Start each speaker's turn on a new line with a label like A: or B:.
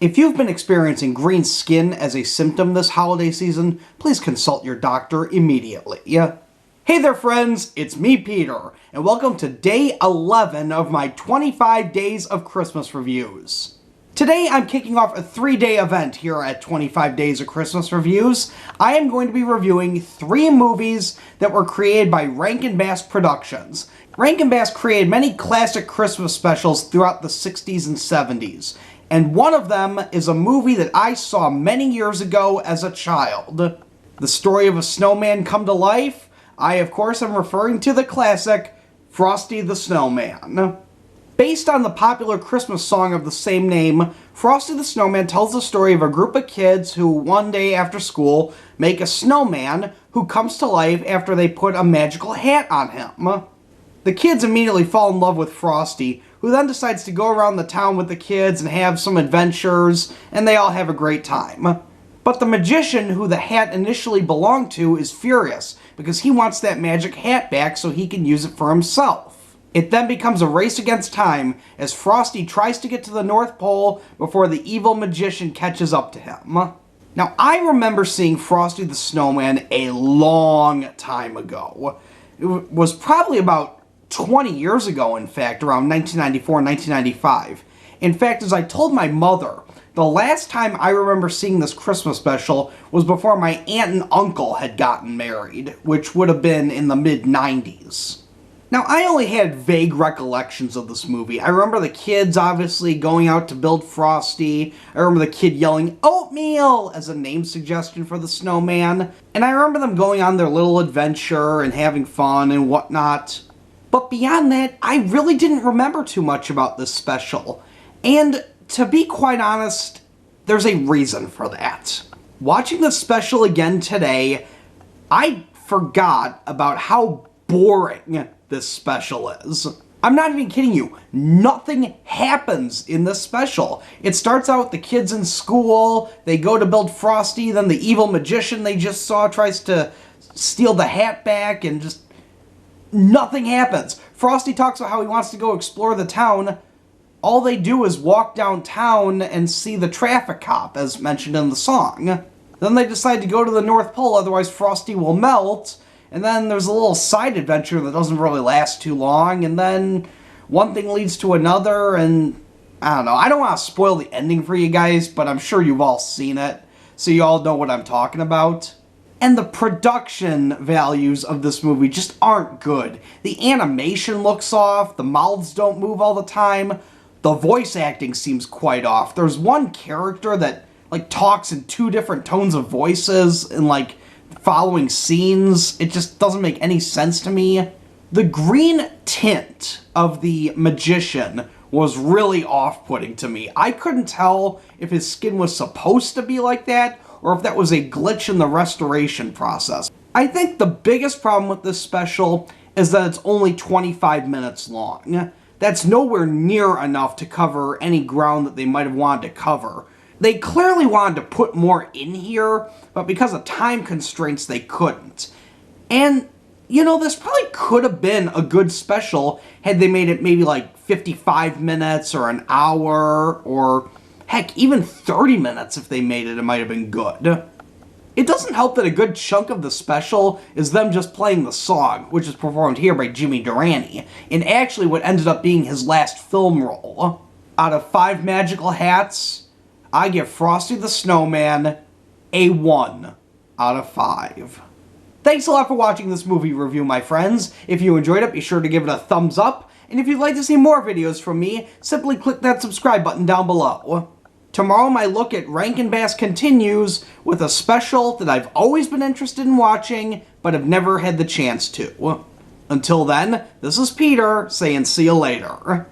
A: If you've been experiencing green skin as a symptom this holiday season, please consult your doctor immediately. Hey there friends, it's me Peter, and welcome to day 11 of my 25 Days of Christmas Reviews. Today I'm kicking off a 3-day event here at 25 Days of Christmas Reviews. I am going to be reviewing 3 movies that were created by Rankin-Bass Productions. Rankin-Bass created many classic Christmas specials throughout the 60s and 70s, and one of them is a movie that I saw many years ago as a child. The story of a snowman come to life? I, of course, am referring to the classic Frosty the Snowman. Based on the popular Christmas song of the same name, Frosty the Snowman tells the story of a group of kids who, one day after school, make a snowman who comes to life after they put a magical hat on him. The kids immediately fall in love with Frosty, who then decides to go around the town with the kids and have some adventures, and they all have a great time. But the magician who the hat initially belonged to is furious, because he wants that magic hat back so he can use it for himself. It then becomes a race against time as Frosty tries to get to the North Pole before the evil magician catches up to him. Now, I remember seeing Frosty the Snowman a long time ago. It was probably about 20 years ago, in fact, around 1994, 1995. In fact, as I told my mother, the last time I remember seeing this Christmas special was before my aunt and uncle had gotten married, which would have been in the mid-90s. Now, I only had vague recollections of this movie. I remember the kids obviously going out to build Frosty. I remember the kid yelling oatmeal as a name suggestion for the snowman. And I remember them going on their little adventure and having fun and whatnot. But beyond that, I really didn't remember too much about this special. And to be quite honest, there's a reason for that. Watching the special again today, I forgot about how boring this special is. I'm not even kidding you. Nothing happens in this special. It starts out with the kids in school, they go to build Frosty, then the evil magician they just saw tries to steal the hat back, and just nothing happens. Frosty talks about how he wants to go explore the town. All they do is walk downtown and see the traffic cop, as mentioned in the song. Then they decide to go to the North Pole, otherwise Frosty will melt. And then there's a little side adventure that doesn't really last too long. And then one thing leads to another, and I don't know. I don't want to spoil the ending for you guys, but I'm sure you've all seen it, so you all know what I'm talking about. And the production values of this movie just aren't good. The animation looks off, the mouths don't move all the time. The voice acting seems quite off. There's one character that, talks in 2 different tones of voices in, following scenes. It just doesn't make any sense to me. The green tint of the magician was really off-putting to me. I couldn't tell if his skin was supposed to be like that, or if that was a glitch in the restoration process. I think the biggest problem with this special is that it's only 25 minutes long. That's nowhere near enough to cover any ground that they might have wanted to cover. They clearly wanted to put more in here, but because of time constraints, they couldn't. And, this probably could have been a good special had they made it maybe 55 minutes or an hour, or heck, even 30 minutes if they made it, it might have been good. It doesn't help that a good chunk of the special is them just playing the song, which is performed here by Jimmy Durante, and actually what ended up being his last film role. Out of 5 magical hats, I give Frosty the Snowman a 1 out of 5. Thanks a lot for watching this movie review, my friends. If you enjoyed it, be sure to give it a thumbs up, and if you'd like to see more videos from me, simply click that subscribe button down below. Tomorrow my look at Rankin-Bass continues with a special that I've always been interested in watching, but have never had the chance to. Until then, this is Peter saying see you later.